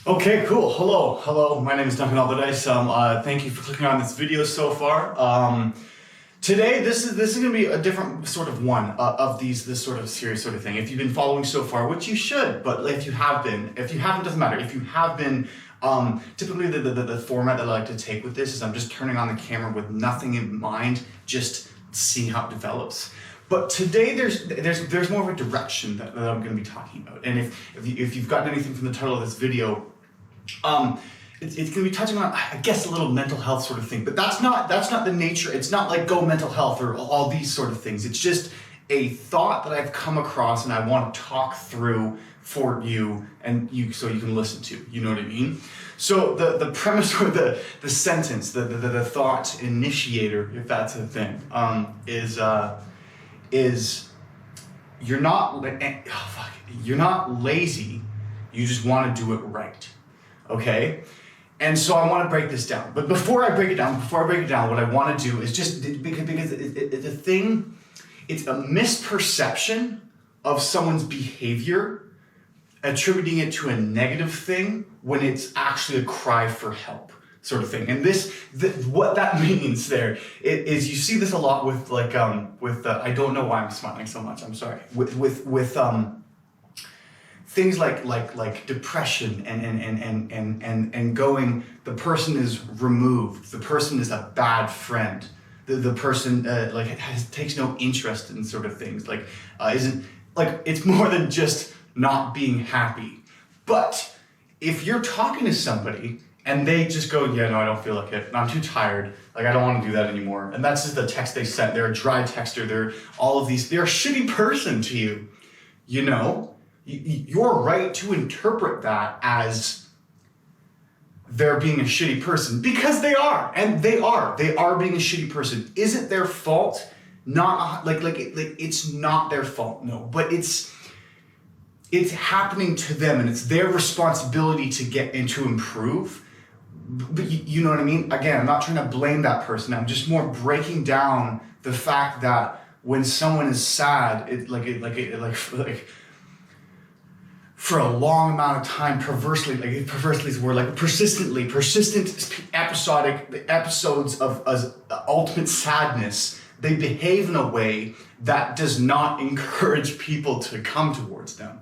Okay, cool. Hello. My name is Duncan Alderdice. Thank you for clicking on this video so far. Today, this is going to be a different sort of one of this sort of series sort of thing. If you've been following so far, which you should, but if you haven't, doesn't matter. If you have been, typically the format that I like to take with this is I'm just turning on the camera with nothing in mind, just seeing how it develops. But today there's more of a direction that I'm going to be talking about. And if you've gotten anything from the title of this video, it's going to be touching on, I guess, a little mental health sort of thing. But that's not the nature. It's not like go mental health or all these sort of things. It's just a thought that I've come across and I want to talk through for you and so you can listen to. You know what I mean? So the premise or the sentence, the thought initiator, if that's a thing, is you're not lazy, you just want to do it right. Okay? And so I want to break this down. But before I break it down, what I want to do is just, because it's a thing, it's a misperception of someone's behavior, attributing it to a negative thing when it's actually a cry for help sort of thing. And what that means there is you see this a lot with I don't know why I'm smiling so much, I'm sorry, with things like depression and going, the person is removed, the person is a bad friend, the person takes no interest in sort of things, isn't it's more than just not being happy. But if you're talking to somebody and they just go, yeah, no, I don't feel like it, I'm too tired, I don't want to do that anymore, and that's just the text they sent, they're a dry texter, they're all of these, they're a shitty person to you, you know? You're right to interpret that as they're being a shitty person, because they are, and they are being a shitty person. Is it their fault? Not it's not their fault, no, but it's happening to them, and it's their responsibility to get and to improve. But you know what I mean? Again, I'm not trying to blame that person. I'm just more breaking down the fact that when someone is sad, for a long amount of time, persistent episodes of ultimate sadness, they behave in a way that does not encourage people to come towards them,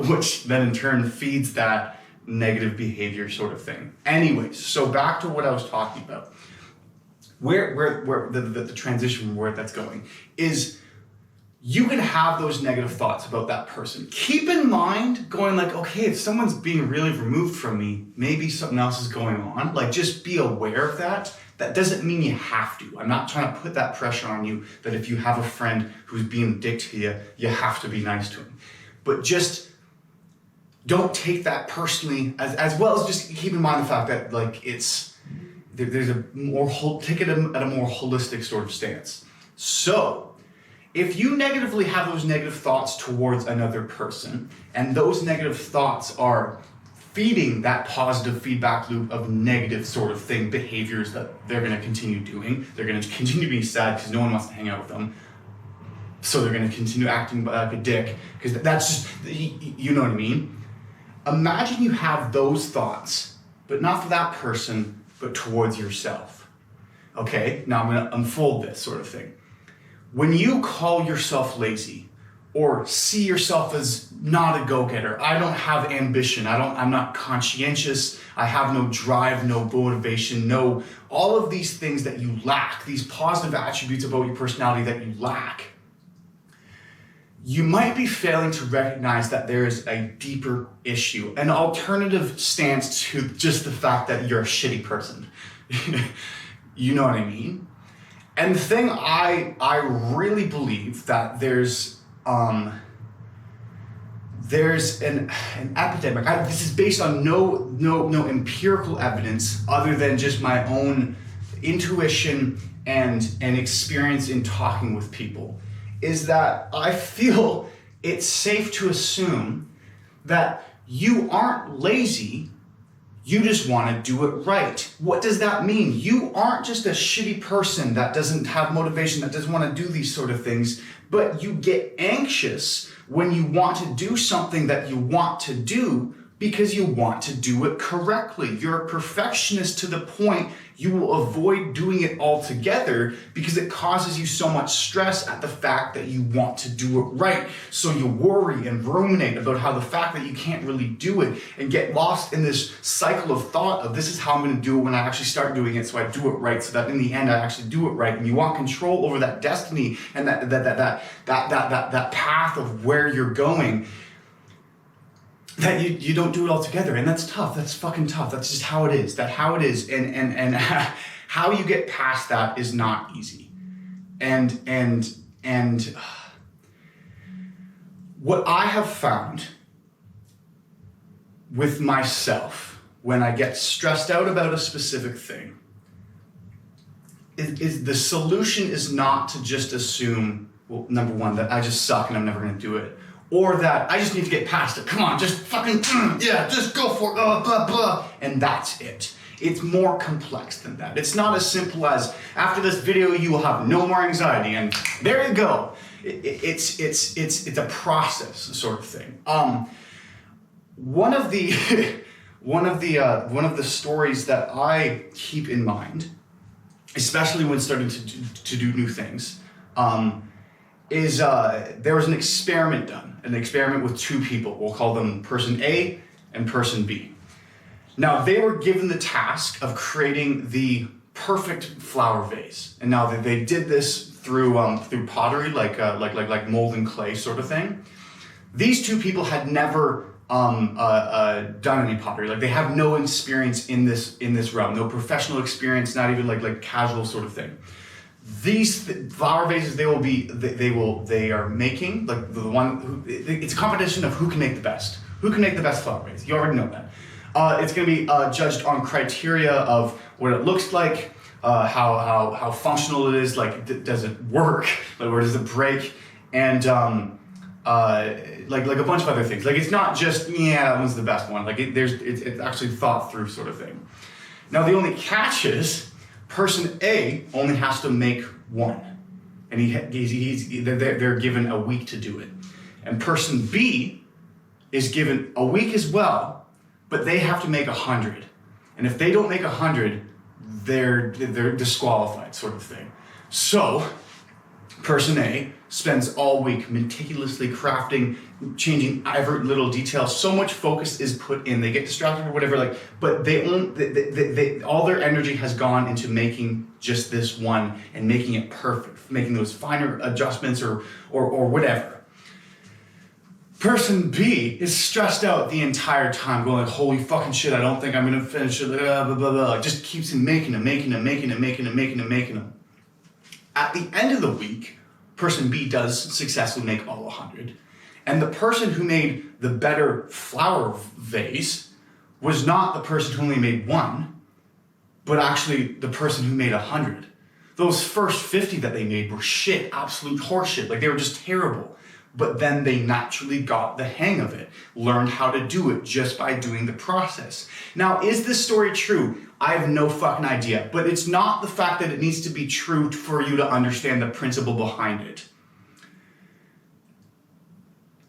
which then in turn feeds that negative behavior sort of thing. Anyways, so back to what I was talking about. Where the transition from where that's going is, you can have those negative thoughts about that person. Keep in mind going okay, if someone's being really removed from me, maybe something else is going on. Just be aware of that. That doesn't mean you have to. I'm not trying to put that pressure on you that if you have a friend who's being a dick to you, you have to be nice to him. But just don't take that personally, as well as just keep in mind the fact that there's a more take it at a more holistic sort of stance. So if you negatively have those negative thoughts towards another person, and those negative thoughts are feeding that positive feedback loop of negative sort of thing, behaviors that they're going to continue doing, they're going to continue being sad because no one wants to hang out with them, so they're going to continue acting like a dick, because that's just, you know what I mean? Imagine you have those thoughts, but not for that person, but towards yourself. Okay, now I'm going to unfold this sort of thing. When you call yourself lazy, or see yourself as not a go-getter, I don't have ambition, I'm not conscientious, I have no drive, no motivation, all of these things that you lack, these positive attributes about your personality that you lack, you might be failing to recognize that there is a deeper issue, an alternative stance to just the fact that you're a shitty person. You know what I mean? And the thing I really believe that there's an epidemic. This is based on no empirical evidence other than just my own intuition and experience in talking with people, is that I feel it's safe to assume that you aren't lazy, you just want to do it right. What does that mean? You aren't just a shitty person that doesn't have motivation, that doesn't want to do these sort of things, but you get anxious when you want to do something that you want to do, because you want to do it correctly. You're a perfectionist to the point you will avoid doing it altogether because it causes you so much stress at the fact that you want to do it right. So you worry and ruminate about how the fact that you can't really do it and get lost in this cycle of thought of this is how I'm going to do it when I actually start doing it, so I do it right, so that in the end I actually do it right. And you want control over that destiny and that path of where you're going. That you don't do it all together, and that's tough. That's fucking tough. That's just how it is. That's how it is, and how you get past that is not easy. And what I have found with myself when I get stressed out about a specific thing is the solution is not to just assume, well, number one, that I just suck and I'm never going to do it. Or that I just need to get past it. Come on, just fucking, yeah, just go for it, blah, blah. And that's it. It's more complex than that. It's not as simple as, after this video, you will have no more anxiety, and there you go. It's a process sort of thing. One of the stories that I keep in mind, especially when starting to do new things, is there was an experiment done. An experiment with two people. We'll call them person A and person B. Now, they were given the task of creating the perfect flower vase. And now they did this through pottery, like mold and clay sort of thing. These two people had never done any pottery. Like, they have no experience in this realm, no professional experience, not even like casual sort of thing. These flower vases they are making, like the one who, it's a competition of who can make the best. Who can make the best flower vase? You already know that. It's going to be judged on criteria of what it looks like, how functional it is, like does it work, like where does it break, and like a bunch of other things. Like, it's not just that one's the best one. Like it's actually thought through sort of thing. Now, the only catch is, person A only has to make one, and they're given a week to do it. And person B is given a week as well, but they have to make 100. And if they don't make 100, they're disqualified, sort of thing. So person A spends all week meticulously crafting, changing every little detail. So much focus is put in. They get distracted or whatever, but they all their energy has gone into making just this one and making it perfect, making those finer adjustments or whatever. Person B is stressed out the entire time, going like, holy fucking shit, I don't think I'm gonna finish it, blah, blah, blah, blah. Just keeps making them. At the end of the week, person B does successfully make all 100. And the person who made the better flower vase was not the person who only made one, but actually the person who made 100. Those first 50 that they made were shit, absolute horseshit. Like, they were just terrible. But then they naturally got the hang of it, learned how to do it just by doing the process. Now, is this story true? I have no fucking idea, but it's not the fact that it needs to be true for you to understand the principle behind it.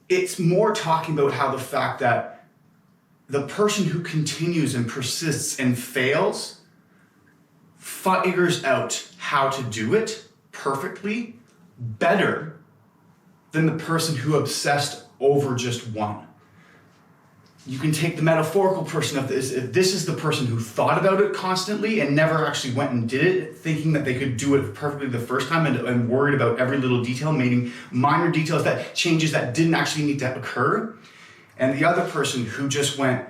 It's more talking about how the fact that the person who continues and persists and fails figures out how to do it perfectly better than the person who obsessed over just one. You can take the metaphorical person of this. If this is the person who thought about it constantly and never actually went and did it, thinking that they could do it perfectly the first time and worried about every little detail, making minor details, that changes that didn't actually need to occur. And the other person who just went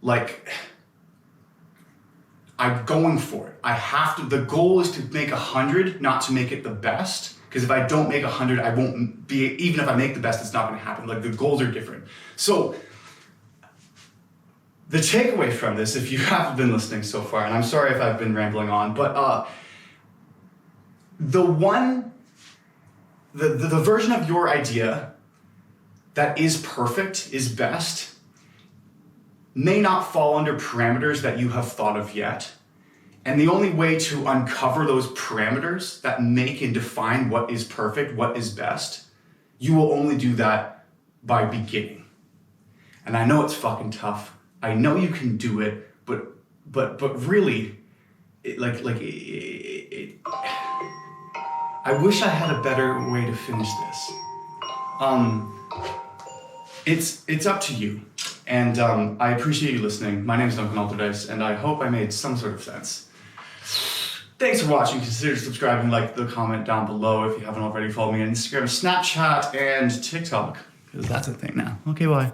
like, I'm going for it. I have to, the goal is to make 100, not to make it the best. Because if I don't make 100, I won't be, even if I make the best, it's not going to happen. Like, the goals are different. So the takeaway from this, if you haven't been listening so far, and I'm sorry if I've been rambling on, but the version of your idea that is perfect, is best, may not fall under parameters that you have thought of yet. And the only way to uncover those parameters that make and define what is perfect, what is best, you will only do that by beginning. And I know it's fucking tough. I know you can do it, but really, I wish I had a better way to finish this. It's up to you. And I appreciate you listening. My name is Duncan Alderdice, and I hope I made some sort of sense. Thanks for watching. Consider subscribing, like the comment down below if you haven't already. Follow me on Instagram, Snapchat, and TikTok, because that's a thing now. Okay, bye.